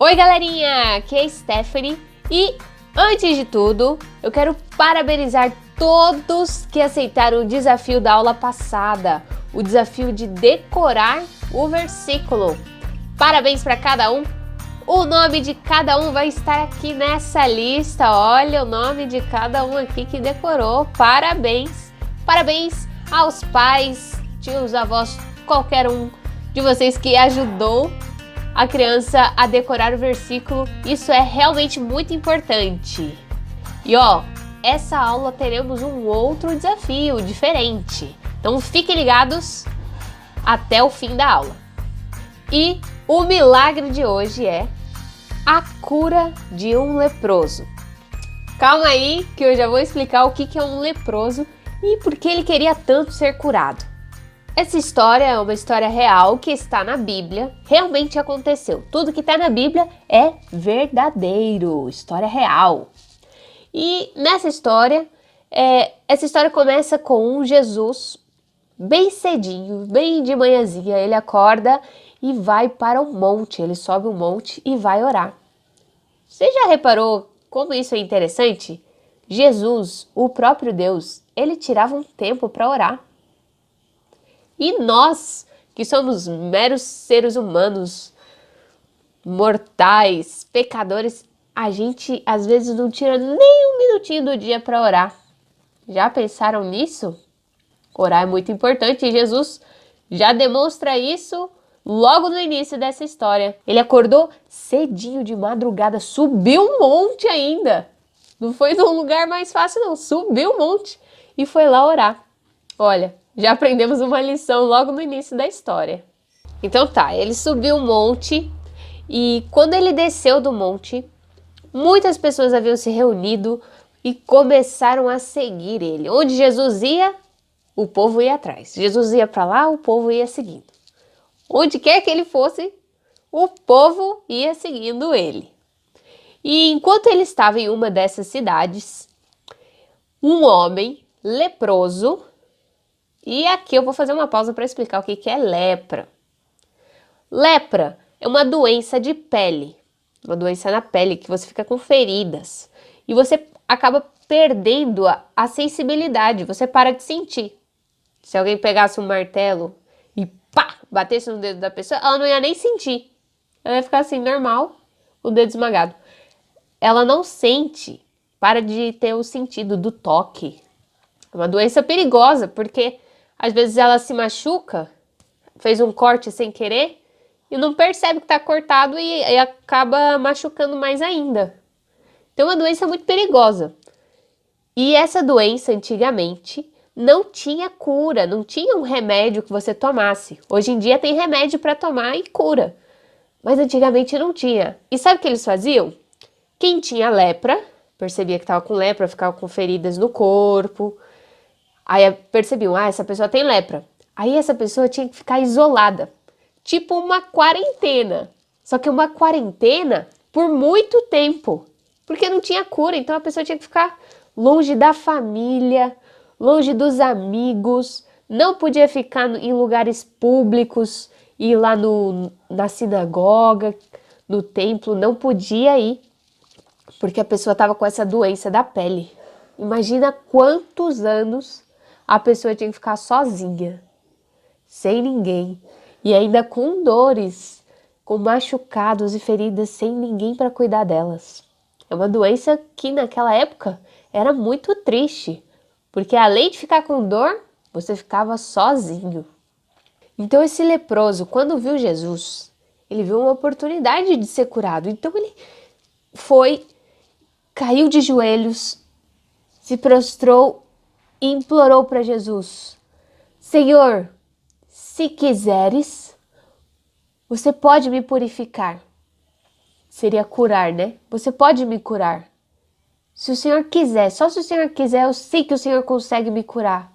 Oi galerinha, aqui é a Stephanie e antes de tudo eu quero parabenizar todos que aceitaram o desafio da aula passada, o desafio de decorar o versículo. Parabéns para cada um, o nome de cada um vai estar aqui nessa lista, olha o nome de cada um aqui que decorou, parabéns! Parabéns aos pais, tios, avós, qualquer um de vocês que ajudou a criança a decorar o versículo, isso é realmente muito importante. E essa aula teremos um outro desafio diferente, então fiquem ligados até o fim da aula. E o milagre de hoje é a cura de um leproso. Calma aí que eu já vou explicar o que é um leproso e por que ele queria tanto ser curado. Essa história é uma história real que está na Bíblia, realmente aconteceu. Tudo que está na Bíblia é verdadeiro, história real. E nessa história, essa história começa com um Jesus bem cedinho, bem de manhãzinha. Ele acorda e vai para um monte, ele sobe um monte e vai orar. Você já reparou como isso é interessante? Jesus, o próprio Deus, ele tirava um tempo para orar. E nós, que somos meros seres humanos, mortais, pecadores, a gente às vezes não tira nem um minutinho do dia para orar. Já pensaram nisso? Orar é muito importante e Jesus já demonstra isso logo no início dessa história. Ele acordou cedinho de madrugada, subiu um monte ainda. Não foi num lugar mais fácil não, subiu um monte e foi lá orar. Olha, já aprendemos uma lição logo no início da história. Então tá, ele subiu um monte e quando ele desceu do monte, muitas pessoas haviam se reunido e começaram a seguir ele. Onde Jesus ia, o povo ia atrás. Jesus ia para lá, o povo ia seguindo. Onde quer que ele fosse, o povo ia seguindo ele. E enquanto ele estava em uma dessas cidades, um homem leproso. E aqui eu vou fazer uma pausa para explicar o que é lepra. Lepra é uma doença de pele, uma doença na pele que você fica com feridas e você acaba perdendo a sensibilidade, você para de sentir. Se alguém pegasse um martelo e pá, batesse no dedo da pessoa, ela não ia nem sentir. Ela ia ficar assim, normal, o dedo esmagado. Ela não sente, para de ter o sentido do toque. É uma doença perigosa, porque às vezes ela se machuca, fez um corte sem querer e não percebe que está cortado e acaba machucando mais ainda. Então é uma doença muito perigosa. E essa doença antigamente não tinha cura, não tinha um remédio que você tomasse. Hoje em dia tem remédio para tomar e cura, mas antigamente não tinha. E sabe o que eles faziam? Quem tinha lepra, percebia que estava com lepra, ficava com feridas no corpo. Aí percebiam, essa pessoa tem lepra. Aí essa pessoa tinha que ficar isolada, tipo uma quarentena. Só que uma quarentena por muito tempo, porque não tinha cura. Então a pessoa tinha que ficar longe da família, longe dos amigos, não podia ficar em lugares públicos, ir lá na sinagoga, no templo, não podia ir, porque a pessoa estava com essa doença da pele. Imagina quantos anos a pessoa tinha que ficar sozinha, sem ninguém, e ainda com dores, com machucados e feridas, sem ninguém para cuidar delas. É uma doença que naquela época era muito triste, porque além de ficar com dor, você ficava sozinho. Então esse leproso, quando viu Jesus, ele viu uma oportunidade de ser curado. Então ele caiu de joelhos, se prostrou e implorou para Jesus: Senhor, se quiseres, você pode me purificar. Seria curar, né? Você pode me curar. Se o Senhor quiser, só se o Senhor quiser, eu sei que o Senhor consegue me curar.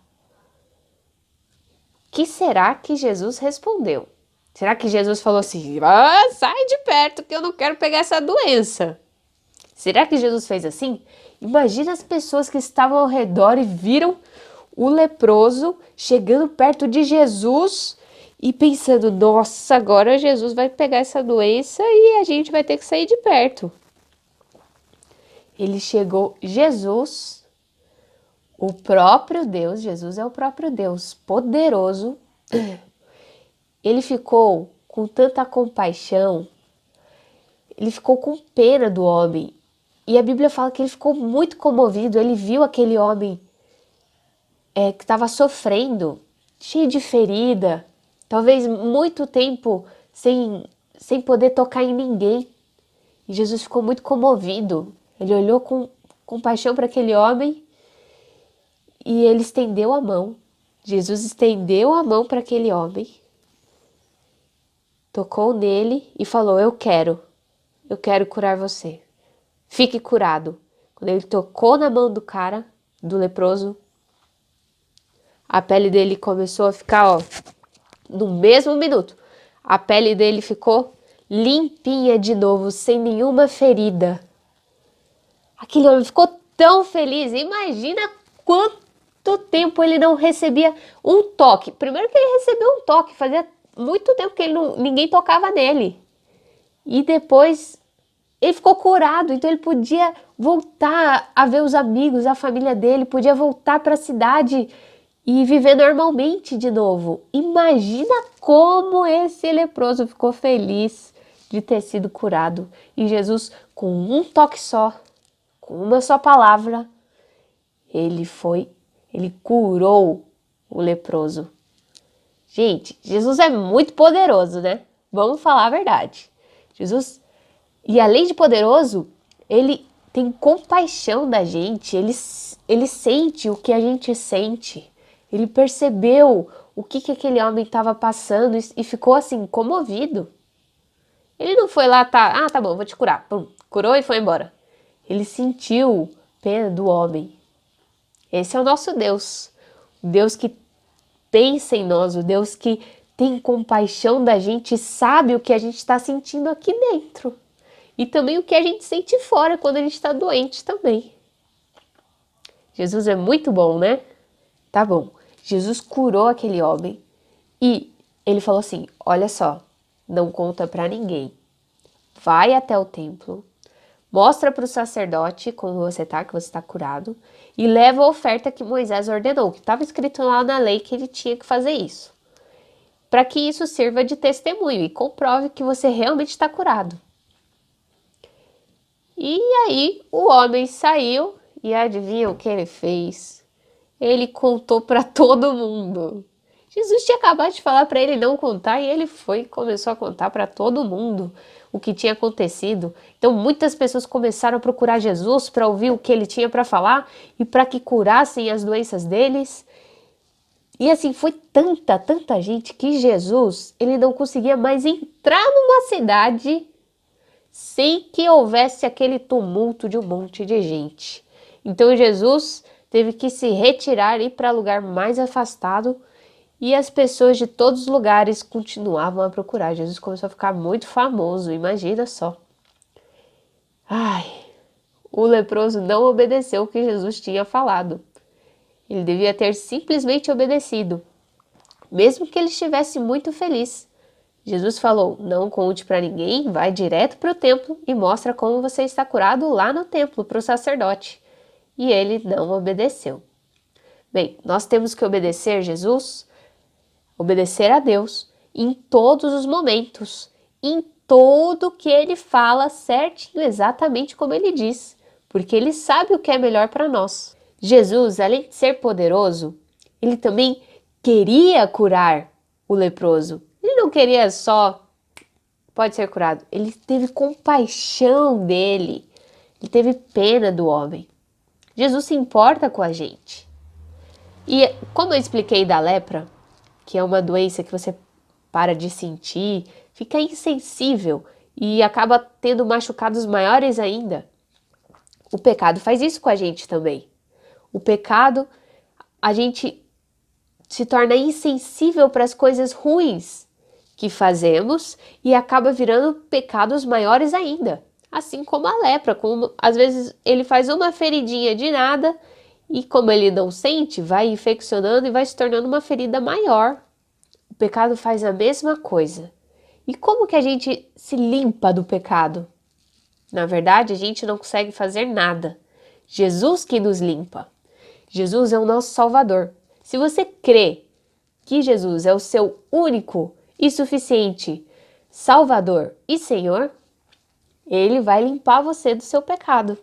O que será que Jesus respondeu? Será que Jesus falou assim, sai de perto que eu não quero pegar essa doença? Será que Jesus fez assim? Imagina as pessoas que estavam ao redor e viram o leproso chegando perto de Jesus e pensando, nossa, agora Jesus vai pegar essa doença e a gente vai ter que sair de perto. Ele chegou, Jesus, o próprio Deus, Jesus é o próprio Deus, poderoso. Ele ficou com tanta compaixão, ele ficou com pena do homem. E a Bíblia fala que ele ficou muito comovido, ele viu aquele homem que estava sofrendo, cheio de ferida, talvez muito tempo sem poder tocar em ninguém. E Jesus ficou muito comovido. Ele olhou com compaixão para aquele homem e ele estendeu a mão. Jesus estendeu a mão para aquele homem, tocou nele e falou: eu quero curar você. Fique curado. Quando ele tocou na mão do cara, do leproso, a pele dele começou a ficar, no mesmo minuto, a pele dele ficou limpinha de novo, sem nenhuma ferida. Aquele homem ficou tão feliz. Imagina quanto tempo ele não recebia um toque. Primeiro que ele recebeu um toque, fazia muito tempo que ninguém tocava nele. E depois ele ficou curado, então ele podia voltar a ver os amigos, a família dele, podia voltar para a cidade e viver normalmente de novo. Imagina como esse leproso ficou feliz de ter sido curado. E Jesus, com um toque só, com uma só palavra, ele curou o leproso. Gente, Jesus é muito poderoso, né? Vamos falar a verdade. Jesus, e além de poderoso, ele tem compaixão da gente, ele sente o que a gente sente. Ele percebeu o que aquele homem estava passando e ficou assim, comovido. Ele não foi lá, tá bom, vou te curar. Pum, curou e foi embora. Ele sentiu pena do homem. Esse é o nosso Deus. O Deus que pensa em nós, o Deus que tem compaixão da gente e sabe o que a gente está sentindo aqui dentro. E também o que a gente sente fora quando a gente está doente também. Jesus é muito bom, né? Tá bom. Jesus curou aquele homem e ele falou assim: olha só, não conta para ninguém. Vai até o templo, mostra para o sacerdote como você tá, que você está curado, e leva a oferta que Moisés ordenou, que estava escrito lá na lei que ele tinha que fazer isso, para que isso sirva de testemunho e comprove que você realmente está curado. E aí o homem saiu e adivinha o que ele fez? Ele contou para todo mundo. Jesus tinha acabado de falar para ele não contar e ele começou a contar para todo mundo o que tinha acontecido. Então muitas pessoas começaram a procurar Jesus para ouvir o que ele tinha para falar e para que curassem as doenças deles. E assim, foi tanta gente que Jesus, ele não conseguia mais entrar numa cidade sem que houvesse aquele tumulto de um monte de gente. Então Jesus teve que se retirar e ir para lugar mais afastado e as pessoas de todos os lugares continuavam a procurar. Jesus começou a ficar muito famoso, imagina só. Ai, o leproso não obedeceu o que Jesus tinha falado. Ele devia ter simplesmente obedecido, mesmo que ele estivesse muito feliz. Jesus falou: não conte para ninguém, vai direto para o templo e mostra como você está curado lá no templo para o sacerdote. E ele não obedeceu. Bem, nós temos que obedecer Jesus, obedecer a Deus em todos os momentos, em tudo que ele fala certinho, exatamente como ele diz, porque ele sabe o que é melhor para nós. Jesus, além de ser poderoso, ele também queria curar o leproso. Ele não queria só, pode ser curado. Ele teve compaixão dele. Ele teve pena do homem. Jesus se importa com a gente. E como eu expliquei da lepra, que é uma doença que você para de sentir, fica insensível e acaba tendo machucados maiores ainda. O pecado faz isso com a gente também. O pecado, a gente se torna insensível para as coisas ruins que fazemos e acaba virando pecados maiores ainda. Assim como a lepra, como às vezes ele faz uma feridinha de nada e como ele não sente, vai infeccionando e vai se tornando uma ferida maior. O pecado faz a mesma coisa. E como que a gente se limpa do pecado? Na verdade, a gente não consegue fazer nada. Jesus que nos limpa. Jesus é o nosso Salvador. Se você crê que Jesus é o seu único e suficiente Salvador e Senhor, Ele vai limpar você do seu pecado.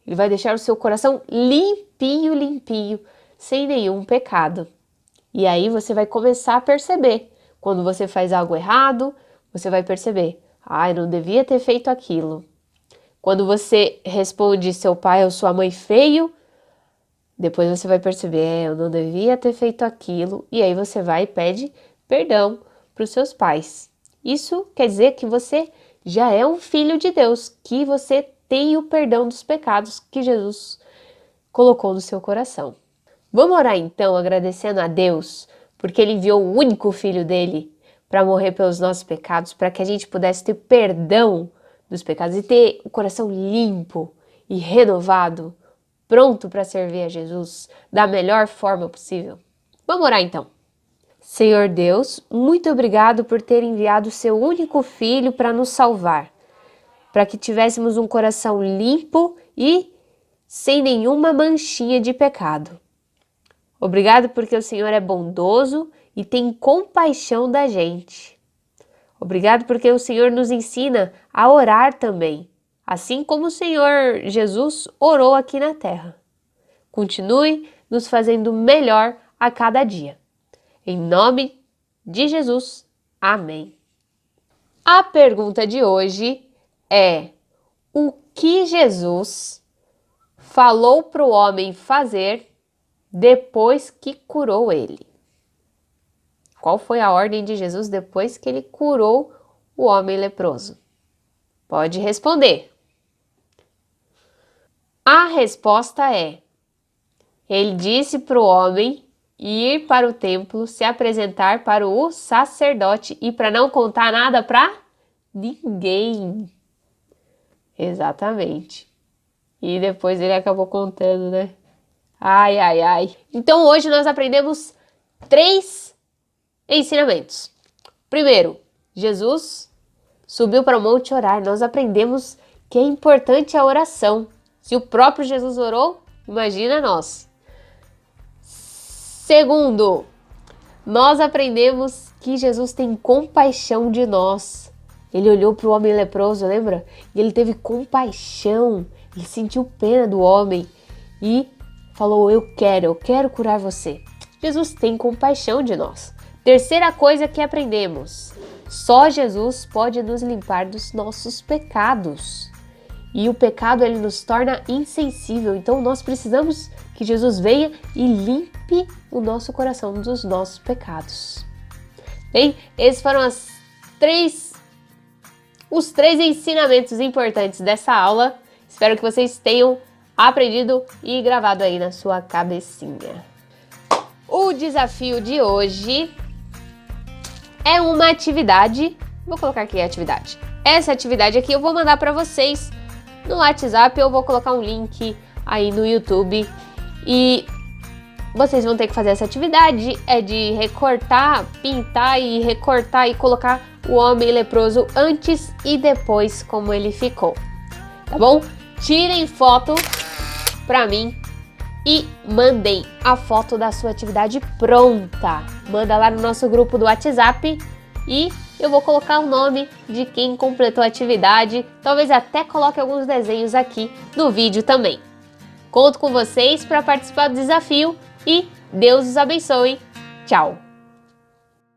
Ele vai deixar o seu coração limpinho, limpinho, sem nenhum pecado. E aí você vai começar a perceber. Quando você faz algo errado, você vai perceber. Eu não devia ter feito aquilo. Quando você responde seu pai ou sua mãe feio, depois você vai perceber, eu não devia ter feito aquilo. E aí você vai e pede perdão para os seus pais. Isso quer dizer que você já é um filho de Deus, que você tem o perdão dos pecados que Jesus colocou no seu coração. Vamos orar então agradecendo a Deus, porque Ele enviou o único filho dele para morrer pelos nossos pecados, para que a gente pudesse ter perdão dos pecados e ter o coração limpo e renovado, pronto para servir a Jesus da melhor forma possível. Vamos orar então. Senhor Deus, muito obrigado por ter enviado o seu único filho para nos salvar, para que tivéssemos um coração limpo e sem nenhuma manchinha de pecado. Obrigado porque o Senhor é bondoso e tem compaixão da gente. Obrigado porque o Senhor nos ensina a orar também, assim como o Senhor Jesus orou aqui na terra. Continue nos fazendo melhor a cada dia. Em nome de Jesus, amém. A pergunta de hoje é: o que Jesus falou para o homem fazer depois que curou ele? Qual foi a ordem de Jesus depois que ele curou o homem leproso? Pode responder. A resposta é: ele disse para o homem ir para o templo, se apresentar para o sacerdote e para não contar nada para ninguém. Exatamente. E depois ele acabou contando, né? Ai, ai, ai. Então hoje nós aprendemos 3 ensinamentos. Primeiro, Jesus subiu para o monte orar. Nós aprendemos que é importante a oração. Se o próprio Jesus orou, imagina nós. Segundo, nós aprendemos que Jesus tem compaixão de nós. Ele olhou para o homem leproso, lembra? E ele teve compaixão. Ele sentiu pena do homem e falou: eu quero curar você. Jesus tem compaixão de nós. Terceira coisa que aprendemos: só Jesus pode nos limpar dos nossos pecados. E o pecado ele nos torna insensível. Então nós precisamos que Jesus venha e limpe o nosso coração dos nossos pecados. Bem, esses foram os 3 ensinamentos importantes dessa aula. Espero que vocês tenham aprendido e gravado aí na sua cabecinha. O desafio de hoje é uma atividade. Vou colocar aqui a atividade. Essa atividade aqui eu vou mandar para vocês no WhatsApp. Eu vou colocar um link aí no YouTube e vocês vão ter que fazer essa atividade. É de recortar, pintar e recortar e colocar o homem leproso antes e depois como ele ficou. Tá bom? Tirem foto pra mim e mandem a foto da sua atividade pronta. Manda lá no nosso grupo do WhatsApp e eu vou colocar o nome de quem completou a atividade. Talvez até coloque alguns desenhos aqui no vídeo também. Conto com vocês para participar do desafio e Deus os abençoe. Tchau!